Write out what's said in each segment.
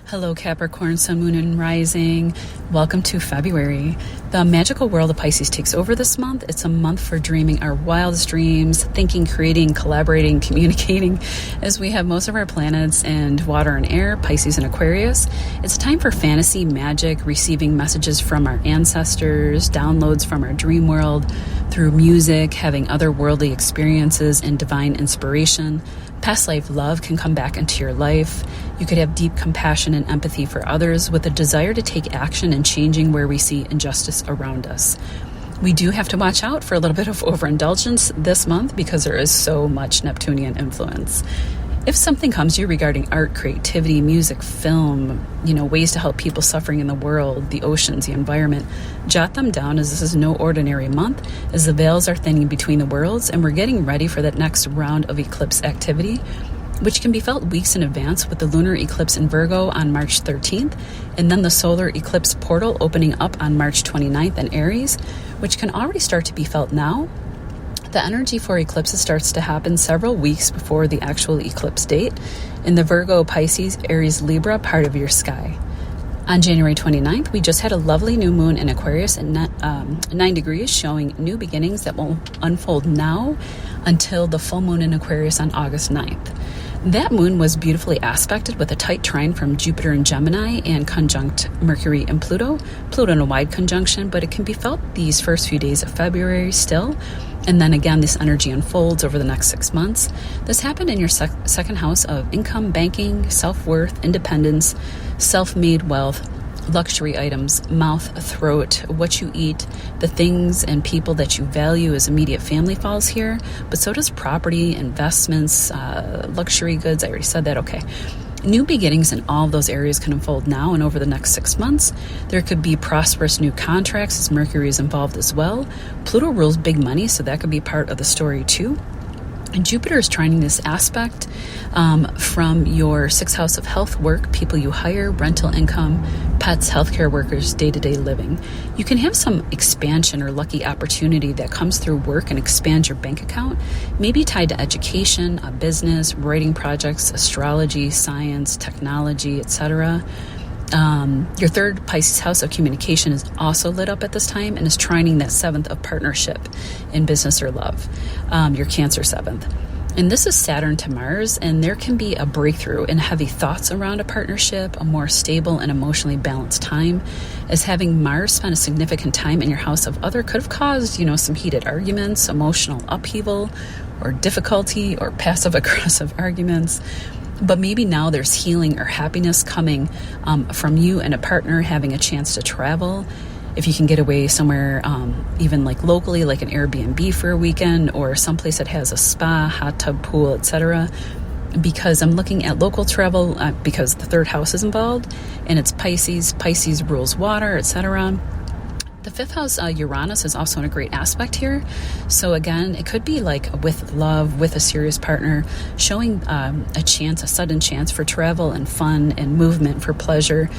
Hello Capricorn, Sun, Moon, and Rising. Welcome to February. The magical world of Pisces takes over this month. It's a month for dreaming our wildest dreams, thinking, creating, collaborating, communicating, as we have most of our planets in water and air, Pisces and Aquarius. It's a time for fantasy, magic, receiving messages from our ancestors, downloads from our dream world, through music, having otherworldly experiences and divine inspiration. Past life love can come back into your life. You could have deep compassion and empathy for others with a desire to take action in changing where we see injustice around us. We do have to watch out for a little bit of overindulgence this month because there is so much Neptunian influence. If something comes to you regarding art, creativity, music, film, ways to help people suffering in the world, the oceans, the environment, jot them down, as this is no ordinary month, as the veils are thinning between the worlds and we're getting ready for that next round of eclipse activity, which can be felt weeks in advance, with the lunar eclipse in Virgo on March 13th, and then the solar eclipse portal opening up on March 29th in Aries, which can already start to be felt now. The energy for eclipses starts to happen several weeks before the actual eclipse date in the Virgo, Pisces, Aries, Libra part of your sky. On January 29th, we just had a lovely new moon in Aquarius at 9 degrees, showing new beginnings that will unfold now until the full moon in Aquarius on August 9th. That moon was beautifully aspected with a tight trine from Jupiter and Gemini and conjunct Mercury and Pluto in a wide conjunction, but it can be felt these first few days of February still. And then again, this energy unfolds over the next 6 months. This happened in your second house of income, banking, self-worth, independence, self-made wealth, luxury items, mouth, throat, what you eat, the things and people that you value as immediate family falls here. But so does property, investments, luxury goods. I already said that. Okay. New beginnings in all of those areas can unfold now and over the next 6 months. There could be prosperous new contracts as Mercury is involved as well. Pluto rules big money, so that could be part of the story too. And Jupiter is trining this aspect from your sixth house of health, work, people you hire, rental income, pets, healthcare workers, day-to-day living. You can have some expansion or lucky opportunity that comes through work and expands your bank account, maybe tied to education, a business, writing projects, astrology, science, technology, etc. Your third Pisces house of communication is also lit up at this time and is trining that seventh of partnership in business or love, your Cancer seventh. And this is Saturn to Mars, and there can be a breakthrough in heavy thoughts around a partnership, a more stable and emotionally balanced time, as having Mars spend a significant time in your house of other could have caused, some heated arguments, emotional upheaval, or difficulty, or passive-aggressive arguments. But maybe now there's healing or happiness coming from you and a partner having a chance to travel. If you can get away somewhere, even like locally, like an Airbnb for a weekend, or someplace that has a spa, hot tub, pool, etc. Because I'm looking at local travel because the third house is involved, and it's Pisces. Pisces rules water, etc. The fifth house, Uranus, is also in a great aspect here. So again, it could be like with love, with a serious partner, showing a sudden chance for travel and fun and movement for pleasure.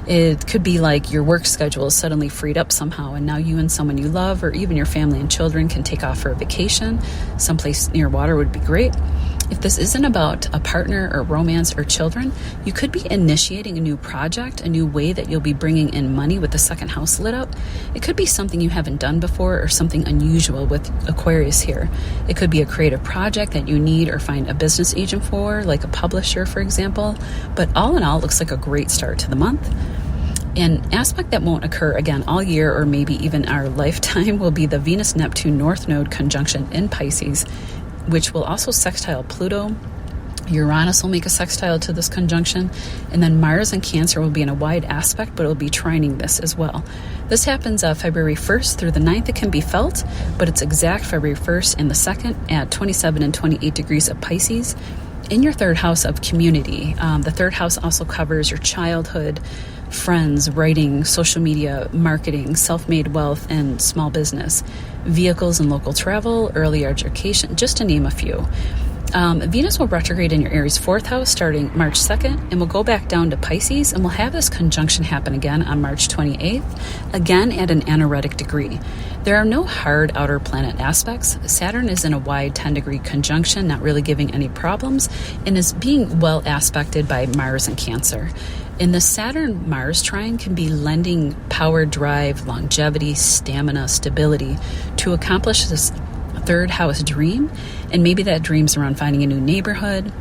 It could be like your work schedule is suddenly freed up somehow, and now you and someone you love, or even your family and children, can take off for a vacation. Someplace near water would be great. If this isn't about a partner or romance or children, you could be initiating a new project, a new way that you'll be bringing in money with the second house lit up. It could be something you haven't done before or something unusual with Aquarius here. It could be a creative project that you need or find a business agent for, like a publisher, for example. But all in all, it looks like a great start to the month. An aspect that won't occur again all year or maybe even our lifetime will be the Venus-Neptune North Node conjunction in Pisces, which will also sextile Pluto. Uranus will make a sextile to this conjunction, and then Mars and Cancer will be in a wide aspect, but it'll be trining this as well. This happens February 1st through the 9th. It can be felt, but it's exact February 1st and the 2nd at 27 and 28 degrees of Pisces. In your third house of community, the third house also covers your childhood, friends, writing, social media, marketing, self-made wealth, and small business, vehicles and local travel, early education, just to name a few. Venus will retrograde in your Aries fourth house starting March 2nd, and we'll go back down to Pisces, and we'll have this conjunction happen again on March 28th, again at an anaretic degree. There are no hard outer planet aspects. Saturn is in a wide 10-degree conjunction, not really giving any problems, and is being well aspected by Mars and Cancer. And the Saturn-Mars trine can be lending power, drive, longevity, stamina, stability to accomplish this third house dream. And maybe that dream's around finding a new neighborhood,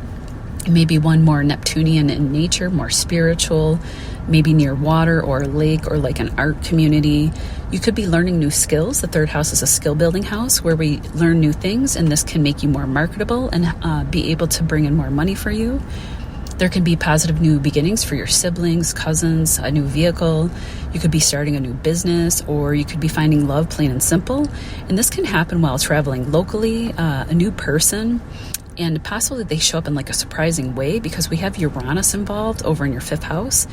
maybe one more Neptunian in nature, more spiritual, maybe near water or a lake or like an art community. You could be learning new skills. The third house is a skill building house where we learn new things, and this can make you more marketable and be able to bring in more money for you. There can be positive new beginnings for your siblings, cousins, a new vehicle. You could be starting a new business, or you could be finding love, plain and simple. And this can happen while traveling locally, a new person, and possibly they show up in like a surprising way because we have Uranus involved over in your 5th house.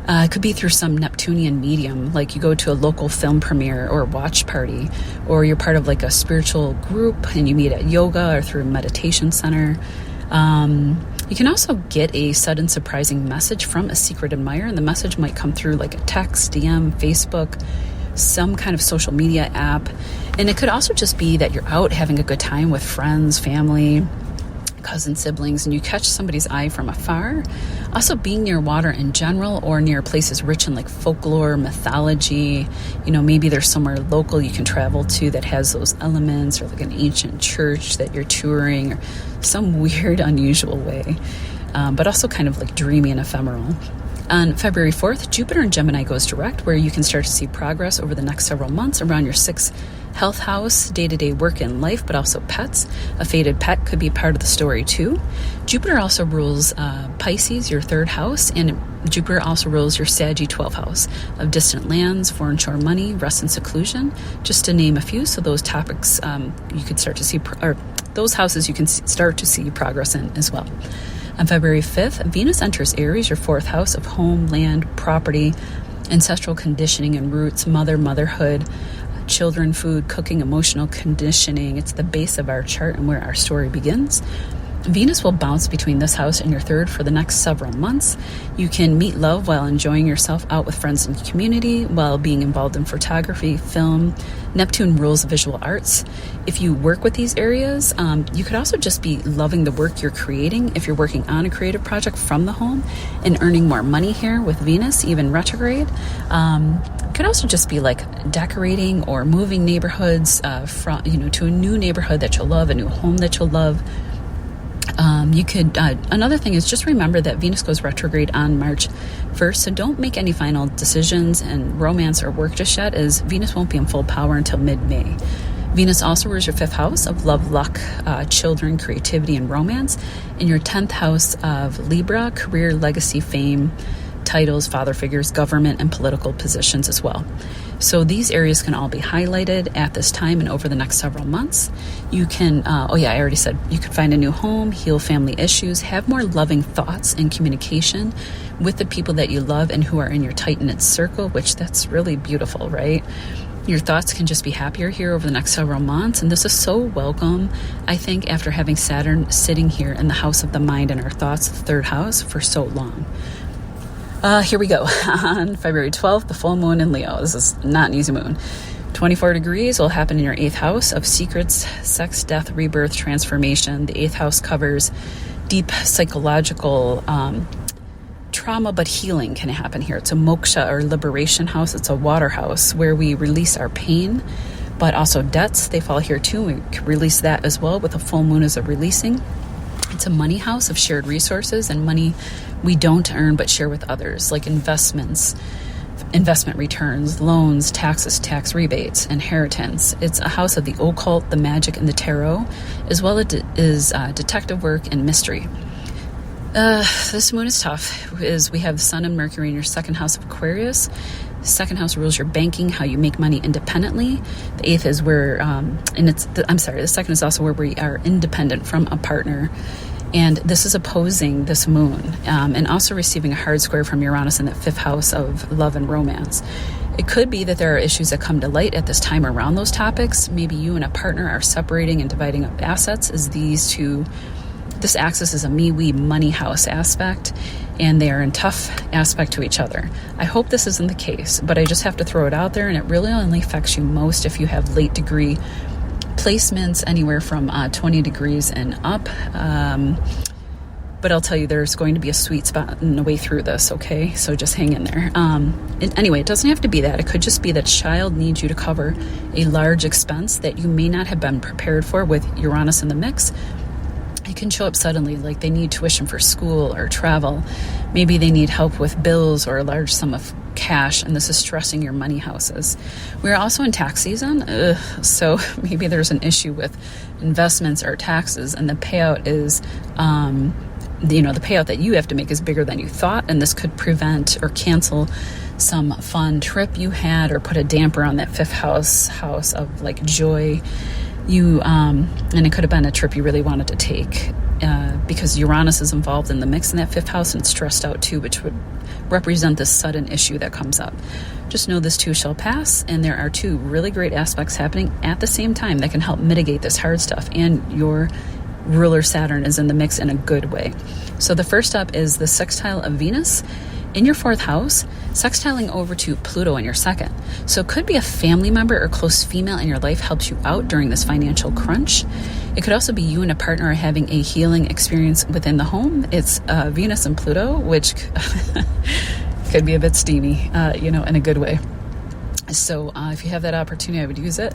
It could be through some Neptunian medium, like you go to a local film premiere or a watch party, or you're part of like a spiritual group and you meet at yoga or through a meditation center. You can also get a sudden surprising message from a secret admirer, and the message might come through like a text, DM, Facebook, some kind of social media app. And it could also just be that you're out having a good time with friends, family, cousins, siblings, and you catch somebody's eye from afar. Also, being near water in general or near places rich in like folklore, mythology. Maybe there's somewhere local you can travel to that has those elements, or like an ancient church that you're touring, or some weird, unusual way, but also kind of like dreamy and ephemeral. On February 4th, Jupiter in Gemini goes direct, where you can start to see progress over the next several months around your 6th health house, day-to-day work and life, but also pets. A fated pet could be part of the story too. Jupiter also rules Pisces, your 3rd house, and Jupiter also rules your Saggy 12th house of distant lands, foreign shore money, rest and seclusion, just to name a few. So those topics you could start to see, or those houses you can start to see progress in as well. On February 5th, Venus enters Aries, your 4th house of home, land, property, ancestral conditioning and roots, motherhood, children, food, cooking, emotional conditioning. It's the base of our chart and where our story begins. Venus will bounce between this house and your 3rd for the next several months. You can meet love while enjoying yourself out with friends and community, while being involved in photography, film. Neptune rules the visual arts. If you work with these areas, you could also just be loving the work you're creating if you're working on a creative project from the home and earning more money here with Venus, even retrograde. It could also just be like decorating or moving neighborhoods to a new neighborhood that you'll love, a new home that you'll love. Another thing is just remember that Venus goes retrograde on March 1st, so don't make any final decisions in romance or work just yet, as Venus won't be in full power until mid-May. Venus also rules your 5th house of love, luck, children, creativity, and romance, and your 10th house of Libra, career, legacy, fame, titles, father figures, government, and political positions as well. So these areas can all be highlighted at this time and over the next several months. You can, I already said, you could find a new home, heal family issues, have more loving thoughts and communication with the people that you love and who are in your tight-knit circle, which that's really beautiful, right? Your thoughts can just be happier here over the next several months, and this is so welcome, I think, after having Saturn sitting here in the house of the mind and our thoughts, the 3rd house, for so long. Here we go. On February 12th, the full moon in Leo. This is not an easy moon. 24 degrees will happen in your 8th house of secrets, sex, death, rebirth, transformation. The 8th house covers deep psychological trauma, but healing can happen here. It's a moksha or liberation house. It's a water house where we release our pain, but also debts. They fall here too. We can release that as well with a full moon as a releasing. It's a money house of shared resources and money we don't earn but share with others, like investments, investment returns, loans, taxes, tax rebates, inheritance. It's a house of the occult, the magic, and the tarot, as well as detective work and mystery. This moon is tough, as we have Sun and Mercury in your 2nd house of Aquarius. The 2nd house rules your banking, how you make money independently. The 8th is where, the 2nd is also where we are independent from a partner. And this is opposing this moon, and also receiving a hard square from Uranus in that 5th house of love and romance. It could be that there are issues that come to light at this time around those topics. Maybe you and a partner are separating and dividing up assets, as this axis is a me-we money house aspect, and they are in tough aspect to each other. I hope this isn't the case, but I just have to throw it out there, and it really only affects you most if you have late degree placements anywhere from 20 degrees and up. But I'll tell you, there's going to be a sweet spot in the way through this, okay? So just hang in there. Anyway, it doesn't have to be that. It could just be that child needs you to cover a large expense that you may not have been prepared for with Uranus in the mix. It can show up suddenly, like they need tuition for school or travel. Maybe they need help with bills or a large sum of cash, and this is stressing your money houses. We're also in tax season, so maybe there's an issue with investments or taxes, and the payout is, the payout that you have to make is bigger than you thought, and this could prevent or cancel some fun trip you had or put a damper on that fifth house of like joy. And it could have been a trip you really wanted to take because Uranus is involved in the mix in that fifth house and stressed out too, which would represent this sudden issue that comes up. Just know this too shall pass, and there are two really great aspects happening at the same time that can help mitigate this hard stuff, and your ruler Saturn is in the mix in a good way. So the first up is the sextile of Venus in your fourth house, sextiling over to Pluto in your second. So it could be a family member or close female in your life helps you out during this financial crunch. It could also be you and a partner are having a healing experience within the home. It's Venus and Pluto, which could be a bit steamy, in a good way. So if you have that opportunity, I would use it.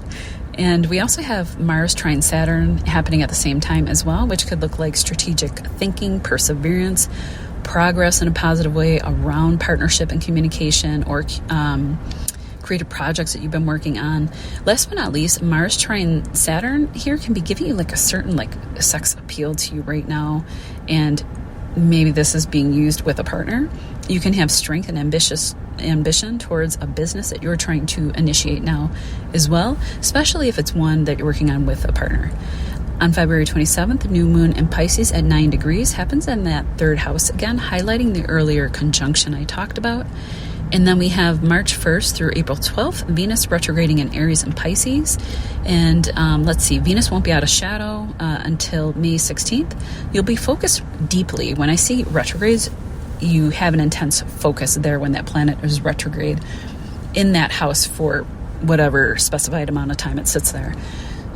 And we also have Mars trine Saturn happening at the same time as well, which could look like strategic thinking, perseverance, progress in a positive way around partnership and communication, or creative projects that you've been working on. Last but not least, Mars trine Saturn here can be giving you like a certain like sex appeal to you right now, and maybe this is being used with a partner. You can have strength and ambition towards a business that you're trying to initiate now as well, especially if it's one that you're working on with a partner. On February 27th, the new moon in Pisces at 9 degrees happens in that third house again, highlighting the earlier conjunction I talked about. And then we have March 1st through April 12th, Venus retrograding in Aries and Pisces. And Venus won't be out of shadow until May 16th. You'll be focused deeply. When I see retrogrades, you have an intense focus there when that planet is retrograde in that house for whatever specified amount of time it sits there.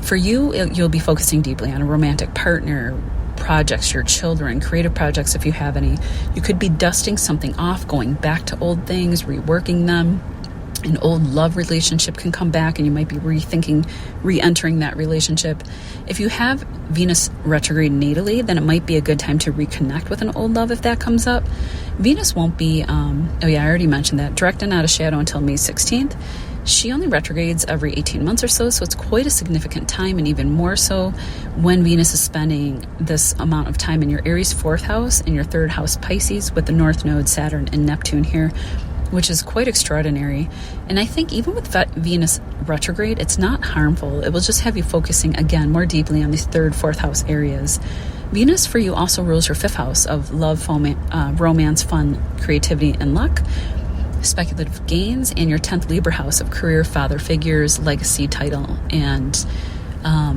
For you, you'll be focusing deeply on a romantic partner, projects, your children, creative projects if you have any. You could be dusting something off, going back to old things, reworking them. An old love relationship can come back and you might be re-entering that relationship. If you have Venus retrograde natally, then it might be a good time to reconnect with an old love if that comes up. Venus won't be, I already mentioned that, direct and out of shadow until May 16th. She only retrogrades every 18 months or so it's quite a significant time, and even more so when Venus is spending this amount of time in your Aries fourth house and your third house Pisces with the North Node, Saturn, and Neptune here, which is quite extraordinary. And I think even with Venus retrograde, it's not harmful. It will just have you focusing, again, more deeply on these third, fourth house areas. Venus for you also rules your fifth house of love, romance, fun, creativity, and luck, speculative gains, and your 10th Libra house of career, father figures, legacy, title, and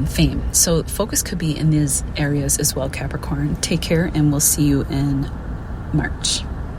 fame. So focus could be in these areas as well, Capricorn. Take care, and we'll see you in March.